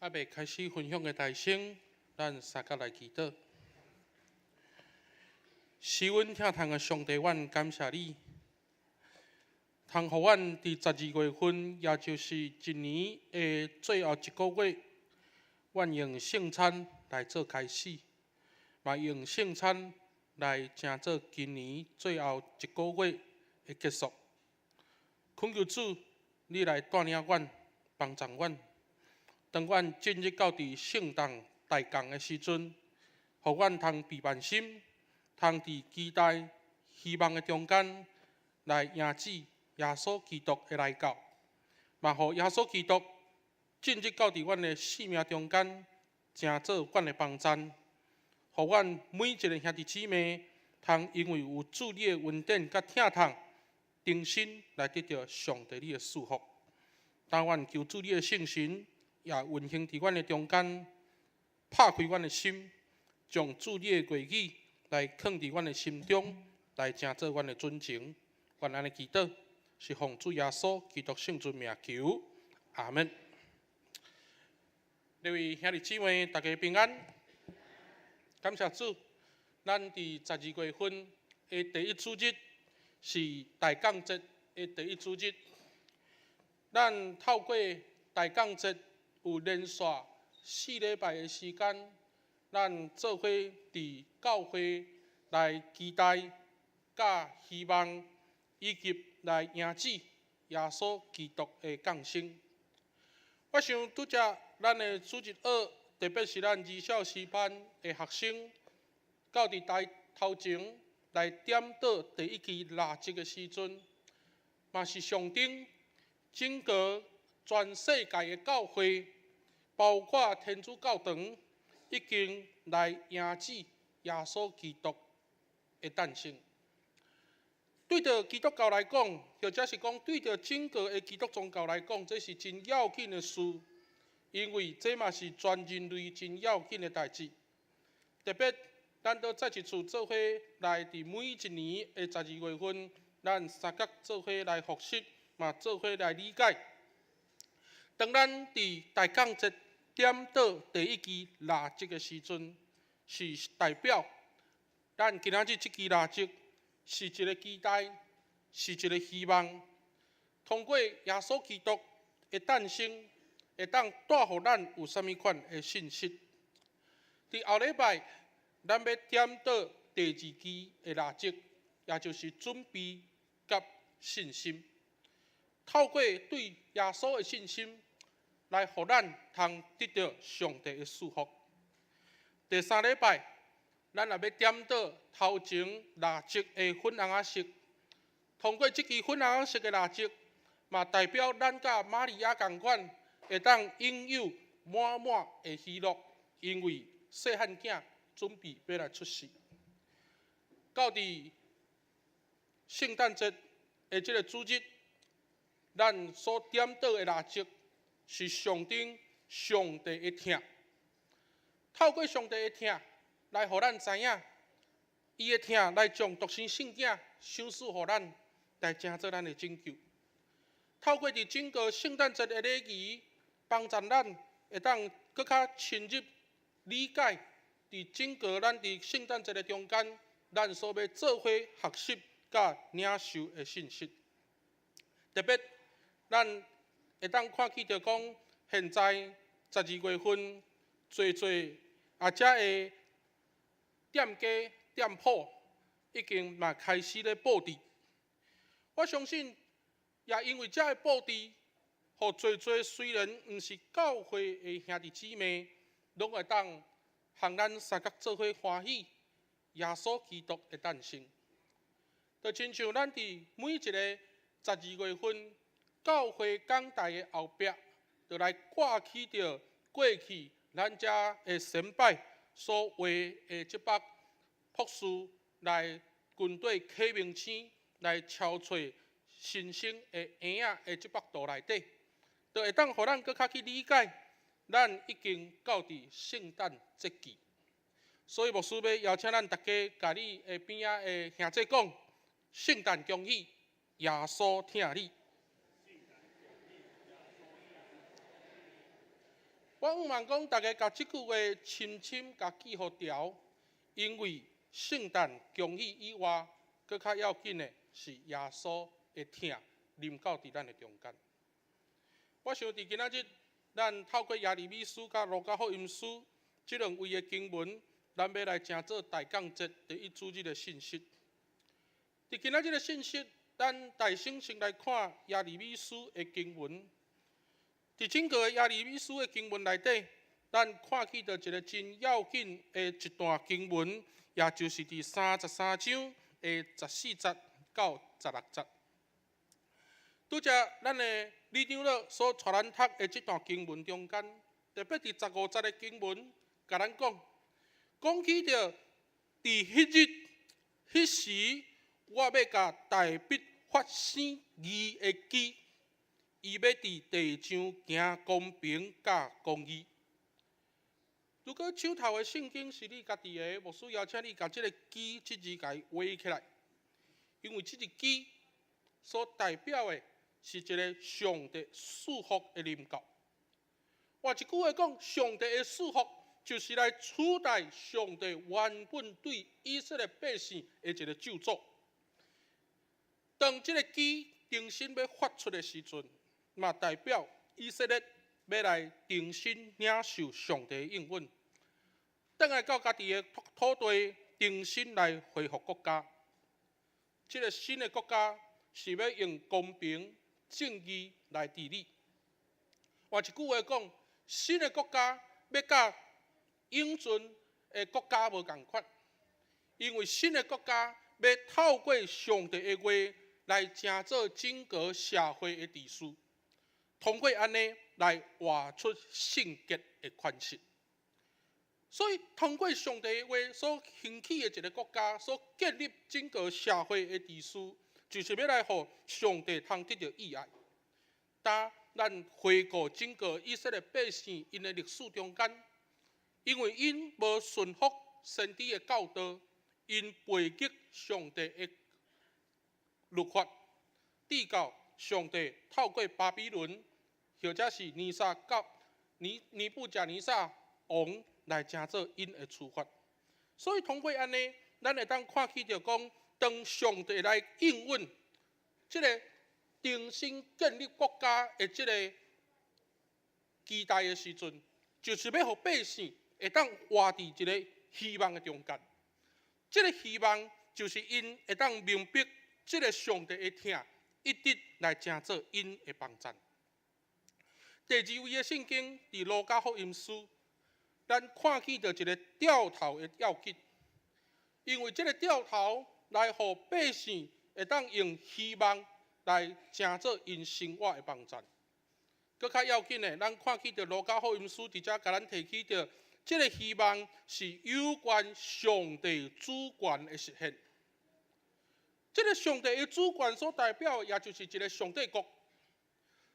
还未开始分享的大声，咱三角来祈祷。是阮听堂的上帝，阮感谢你，通互阮伫12月份，也就是一年的最后一个月，阮用圣餐来做开始，嘛用圣餐来成做今年最后一个月的结束。恳求主，你来带领阮，帮助阮。当阮进入到伫圣诞大降的时阵，互阮通备万心，通伫期待、希望的中间来迎接耶稣基督的来到，嘛互耶稣基督进入到伫阮的生命中间，成做阮的帮衬，互阮每一个兄弟姊妹，通因为有主你的恩典甲疼痛，重新来得到上帝你的祝福。但愿求主你的圣神也运行伫阮的中间，拍开阮的心，将主你的话语来放伫阮的心中，来成做阮的准情。愿安尼祈祷，是奉主耶稣基督圣尊名求，阿门。各位兄弟姊妹，大家平安，感谢主。咱伫12月份的第一主日是大降节的第一主日，咱透过大降节有连续4礼拜的时间，咱做伙伫教会来期待、甲希望，以及来迎接耶稣基督的降生。我想拄则咱的主日学，特别是咱二小师班的学生，到伫台头前来点倒第一支蜡烛的时阵，嘛是象征整个全世界的教会，包括天主教堂，已经来迎接耶稣基督的诞生。对着基督教来讲，或者是讲对着整个的基督宗教来讲，这是真要紧的事，因为这嘛是全人类真要紧的代志。特别，咱都再一次做伙来伫每一年的12月份，咱三角做伙来复习，嘛做伙来理解。当咱伫大降节点倒第一支蜡烛的时阵，是代表咱今仔日这支蜡烛是一个期待，是一个希望。通过耶稣基督的诞生，会当带予咱有啥物款的信息？伫后礼拜，咱要点倒第二支的蜡烛，也就是准备甲信心。透过对耶稣的信心，来互咱通得到上帝的祝福。第三礼拜，咱也要点倒头前蜡烛的粉红色。通过这支粉红色的蜡烛，嘛代表咱甲玛利亚同款，会当拥有满满的喜乐，因为细汉囝准备要来出世。到伫圣诞节的这个主日，咱所点倒的蜡烛是象征上帝的疼。透过上帝的疼，来互咱知影，伊的疼来将独生圣囝赏赐互咱，来成做咱的拯救。透过伫整个圣诞节的礼仪，帮助咱会当更较深入理解伫整个咱伫圣诞节的中间，咱所要做伙学习甲领受的信息。特别，咱会当看见着讲，现在12月份，侪遮的店家店铺已经嘛开始咧布置。我相信，也因为遮的布置，互侪虽然毋是教会的兄弟姊妹，拢会当向咱三角做伙欢喜耶稣基督的诞生。就亲像咱伫每一个12月份，教会讲台的后壁，就来挂起着过去咱遮的先拜所画的这幅朴素来军队启明星来敲碎新生的婴仔的这幅图内底，就会当互咱更较去理解，咱已经到伫圣诞节期。所以牧师要邀请咱大家，甲你的边仔的兄弟讲，圣诞恭喜，耶稣疼你。我毋望讲大家甲即句话深深甲记互牢，因为圣诞恭喜以外，搁较要紧的是耶稣的疼临到伫咱的中间。我想伫今仔日，咱透过耶利米书甲路加福音书即两位的经文，咱要来正做大降节第一主日的信息。伫今仔日的信息，咱大省先来看耶利米书的经文。伫整个耶利米书的经文内底，咱看起到一个真要紧的一段经文，也就是伫33章的14节到16节。拄则咱的李长老所带咱读的这段经文中间，特别伫15节的经文，甲咱讲起着伫迄日、迄时，我要甲大笔发生义的基，伊要伫地上行公平甲公义。如果手头的圣经是你家己的，无需要请你甲即个“基”这字甲伊画起来，因为即个“基”所代表的是一个上帝赐福的临到。换一句话讲，上帝的赐福就是来取代上帝原本对以色列百姓的一个咒诅。当即个基重新要发出的时阵，嘛代表以色列要来重新领受上帝的应允，倒来到家己的土地，重新来恢复国家。即个新的国家是要用公平正义来治理。换一句话讲，新的国家要甲永存的国家无共款，因为新的国家要透过上帝的话来成做整个社会的秩序，通过安尼来活出圣洁的款式。所以，通过上帝的话所兴起的一个国家，所建立整个社会的秩序，就是要来互上帝通得到意爱。但咱回顾整个以色列百姓因的历史中间，因为因无顺服先知的教导，因背逆上帝的律法，致到上帝透过巴比伦，或者是尼布甲尼撒王来成做因的处罚。所以通过安尼，咱会当看起着讲，当上帝来应允即个重新建立国家的即个期待的时阵，就是要互百姓会当活伫一个希望的中间。即个希望就是因会当明白即个上帝的疼，一直来成做因的帮助。第二位的圣经伫路加福音书，咱看起到一个掉头的要紧，因为即个掉头来互百姓会当用希望来成做因生活的帮助。搁较要紧的，咱看起到路加福音书伫遮甲咱提起到，即个希望是有关上帝主权的实现。即个上帝的主权所代表的，也就是一个上帝国。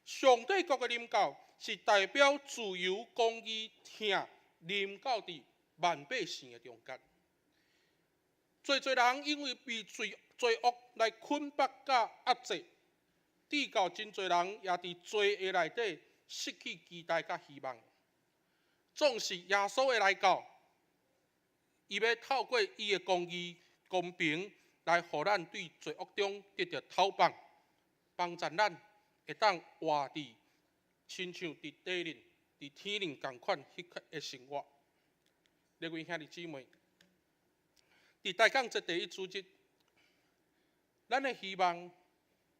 上帝国的临到是代表自由、公义、疼临到伫万百姓的中间。侪人因为被罪恶来捆绑甲压制，致到真侪人也伫罪恶内底失去期待甲希望。总是耶稣的来到，伊要透过伊的公义、公平，来互咱对罪恶中得到讨帮，帮助咱会当活伫亲像伫地灵、伫天灵共款迄个生活。各位兄弟姊妹，伫大降节第一主日，咱的希望、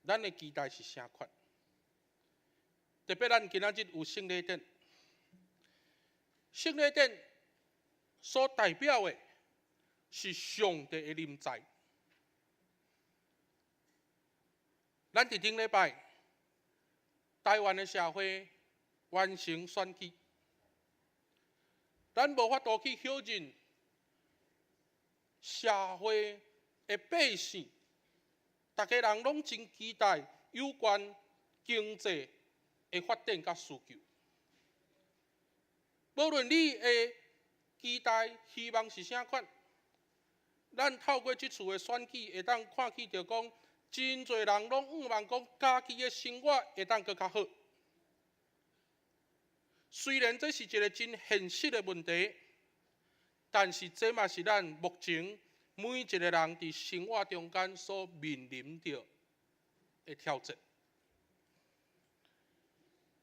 咱的期待是啥款？特别咱今仔日有圣礼典，圣礼典所代表的是上帝的临在。咱伫顶礼拜，台湾的社会完成选举，咱无法度去否认社会的百姓，大家人拢真期待有关经济的发展甲需求。无论你的期待、希望是啥款，咱透过这次的选举，会当看起着讲，真侪人拢盼望讲家己的生活会当更较好。虽然这是一个真现实的问题，但是这嘛是咱目前每一个人伫生活中间所面临着的挑战。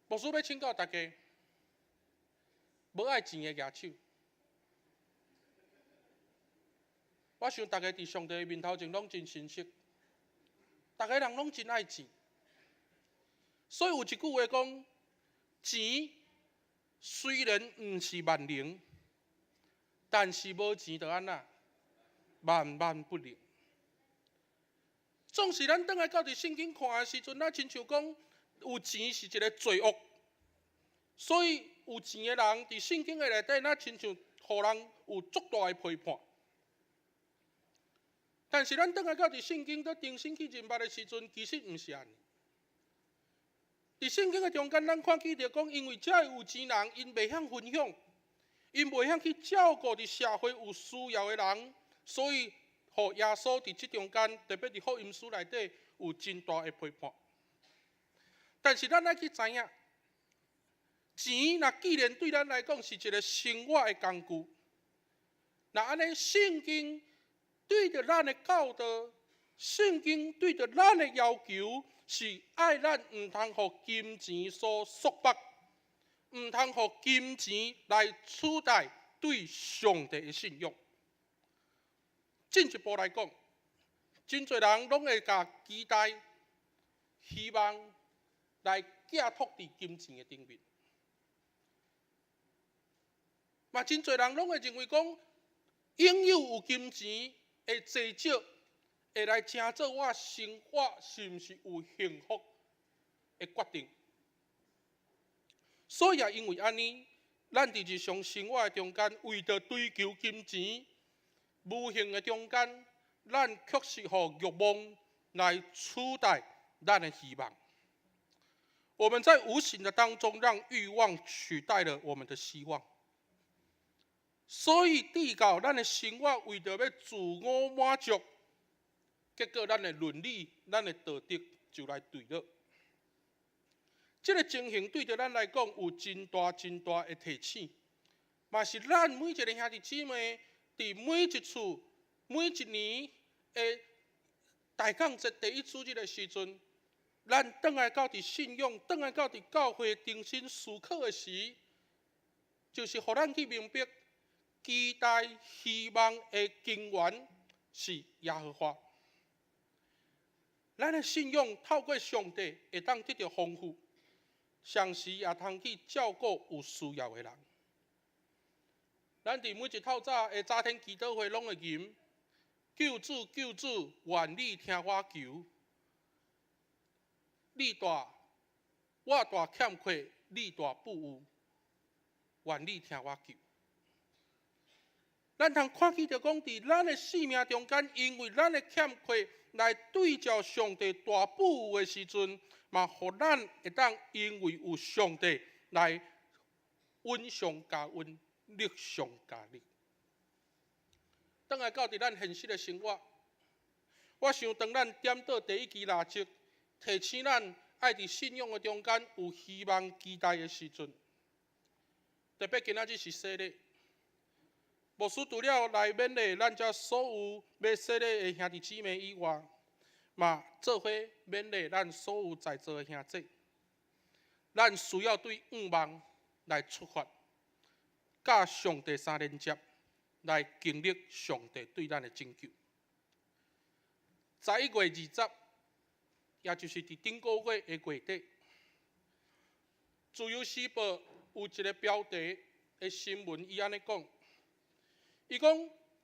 牧师要请教大家，无爱钱的举手。我想大家伫上帝的面头前拢真诚实，大家人拢真爱钱。所以有一句话讲，钱虽然毋是万能，但是无钱就安那，万万不能。总是咱倒来到伫圣经看的时阵，咱亲像讲有钱是一个罪恶，所以有钱的人伫圣经的内底，咱亲像互人有足大的批判。但是咱倒来到伫圣经在重新去认捌的时阵，其实毋是安尼。伫圣经的中间，咱看见着讲，因为遮有钱人，因袂晓分享，因袂晓去照顾伫社会有需要的人，所以互耶稣伫即中间，特别伫福音书内底有真大的批判。但是咱爱去知影，钱若既然对咱来讲是一个生活的工具，那安尼圣经对着咱的教导，圣经对着咱的要求，是爱咱毋通互金钱所束缚，毋通互金钱来取代对上帝的信仰。进一步来讲，真侪人拢会甲期待、希望来寄托伫金钱的顶面，嘛真侪人拢会认为讲，拥有有金钱的多少，会来成做我生活是毋是有幸福的决定。所以也因为安尼，咱伫日常生活的中间，为着追求金钱，无形的中间，咱确实互欲望来取代咱的希望。我们在无形的当中，让欲望取代了我们的希望。所以，至到咱的生活为着要自我满足，结果咱的伦理、咱的道德就来对了。这个情形对着咱来讲有真大的提醒，嘛是咱每一个兄弟姊妹伫每一次、每一年的大港节第一主日的时阵，咱倒来到伫信仰、倒来到伫教会重新思考的时，就是互咱去明白。期待、希望的根源是耶和华。咱的信仰透过上帝会当得到丰富，同时也通去照顾有需要的人。咱伫每一透早的早天祈祷会拢会吟：救主，救主，愿你听我求。我大欠缺，你大富有，愿你听我求。咱通看见着讲，伫咱的生命中间，因为咱的欠缺，来对照上帝大富有的时阵，嘛，互咱会当因为有上帝来温上加温，力上加力。等来到伫咱现实的生活，我想当咱点到第一支蜡烛，提醒咱爱伫信仰的中间有希望、期待的时阵，特别今仔日是洗礼。牧师除了来勉励咱遮所有要洗礼的兄弟姊妹以外，嘛做伙勉励咱所有在座的兄弟，咱需要对愿望来出发，甲上帝相连接，来经历上帝对咱的拯救。11月20，也就是伫顶个月的月底，《自由时报》有一个标题的新闻，伊安尼讲。伊讲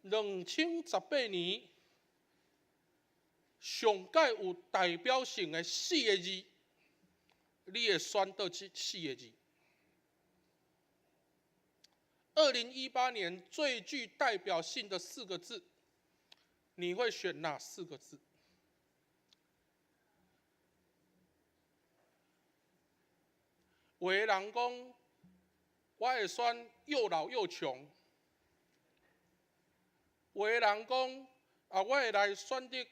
2018年上届有代表性的4个字，你会选倒这4个字？2018年最具代表性的4个字，你会选哪4个字？有的人讲，我会选又老又穷。有的人讲，我会来选择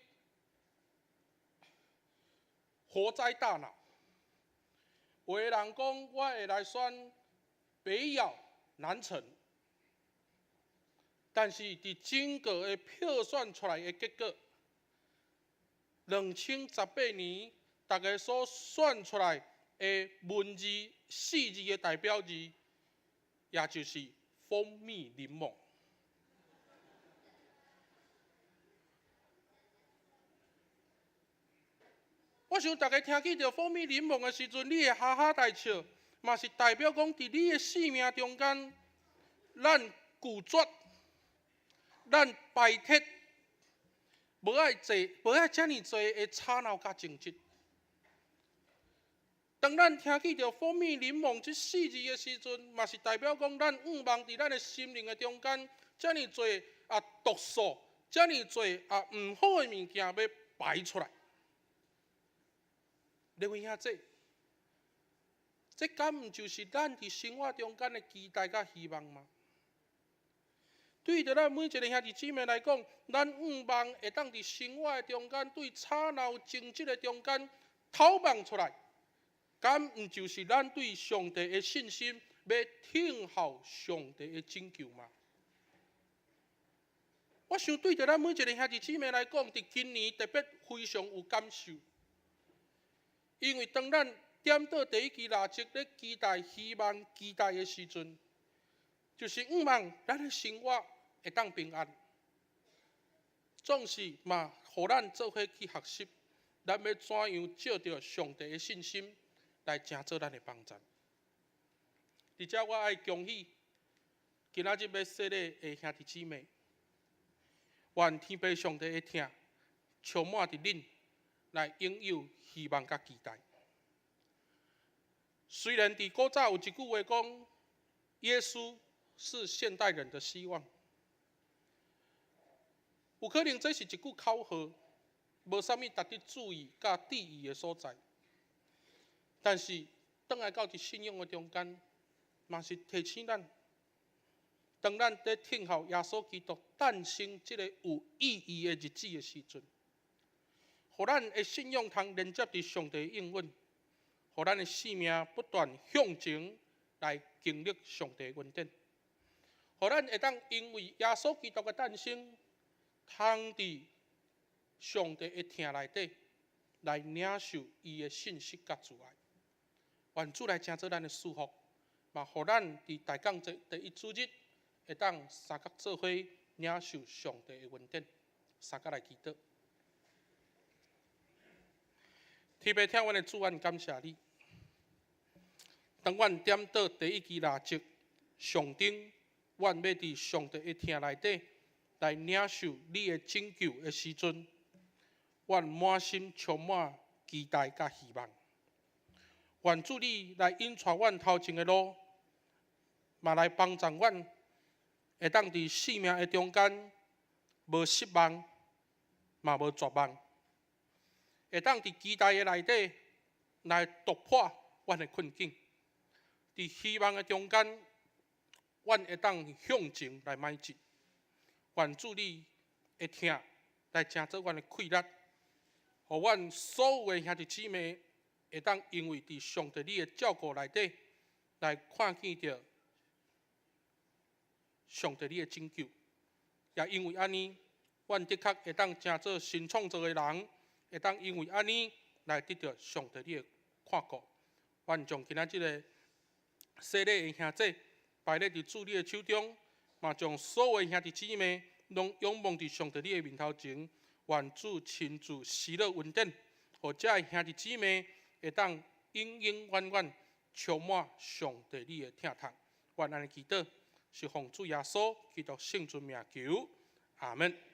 活灾大脑；有的人讲，我会来选北咬南成。但是伫整个的票选出来的结果，2018年大家所选出来的文字4字的代表字，也就是蜂蜜柠檬。我想大家听起着蜂蜜柠檬的时阵，你会哈哈大笑，嘛是代表讲伫你的生命中间，咱拒绝。咱摆脱无爱遮尔侪的吵闹甲争执。当咱听起着蜂蜜柠檬这4字的时阵，嘛是代表讲咱毋望伫咱的心灵的中间，遮尔侪毒素，遮尔侪毋好的物件要排出来。各位兄弟，这敢毋就是咱伫生活中间的期待甲希望吗？对着咱每一个兄弟姊妹来讲，咱毋望会当伫生活的中间，对吵闹争执的中间逃亡出来，敢毋就是咱对上帝的信心，要听候上帝的拯救吗？我想对着咱每一个兄弟姊妹来讲，伫今年特别非常有感受，因为当咱点到第一支蜡烛咧期待、希望、期待的时阵，就是毋望咱的生活会当平安，总是嘛，互咱做伙去学习，咱要怎样照着上帝的信心来成做咱的帮助。伫遮我爱恭喜今仔日要洗礼的兄弟姊妹，愿天父上帝的疼充满伫恁，来拥有希望甲期待。虽然伫古早有一句话讲，耶稣是现代人的希望。有可能这是一句口号，无啥物值得注意甲注意的所在。但是，转来到伫信仰的中间，嘛是提醒咱，当咱在听候耶稣基督诞生这个有意义的日子的时阵，互咱的信仰通连接伫上帝的应允，互咱的生命不断向前来经历上帝的恩典，互咱会当因为耶稣基督的诞生，通伫上帝的疼内底来领受伊的信息甲慈爱。愿主来成做咱的祝福，嘛，互咱伫大港节第一主日会当三角做伙领受上帝的恩典。三角来祈祷。天父，听阮的主，愿感谢你。当阮点到第一支蜡烛，上顶，阮要伫上帝的疼内底来领受你的拯救的时阵，阮满心充满期待甲希望。愿主你来引带阮头前的路，嘛来帮助阮，会当伫生命的中间无失望，嘛无绝望，会当伫期待的内底来突破阮的困境。伫希望的中间，阮会当向前来迈进。愿主你的疼来成做阮的气力，互阮所有的兄弟姊妹会当因为伫上帝你的照顾内底，来看见着上帝你的拯救。也因为安尼，阮的确会当成做新创造的人，会当因为安尼来得到上帝你的看顾。阮将今仔日个洗礼的兄弟摆咧伫主你的手中，嘛将所有的兄弟姊妹拢仰望伫上帝你的面头前，愿主亲自施乐恩典，互遮的兄弟姊妹会当永永远远充满上帝你的疼痛。愿安尼祈祷，是奉主耶稣基督圣尊名求，阿门。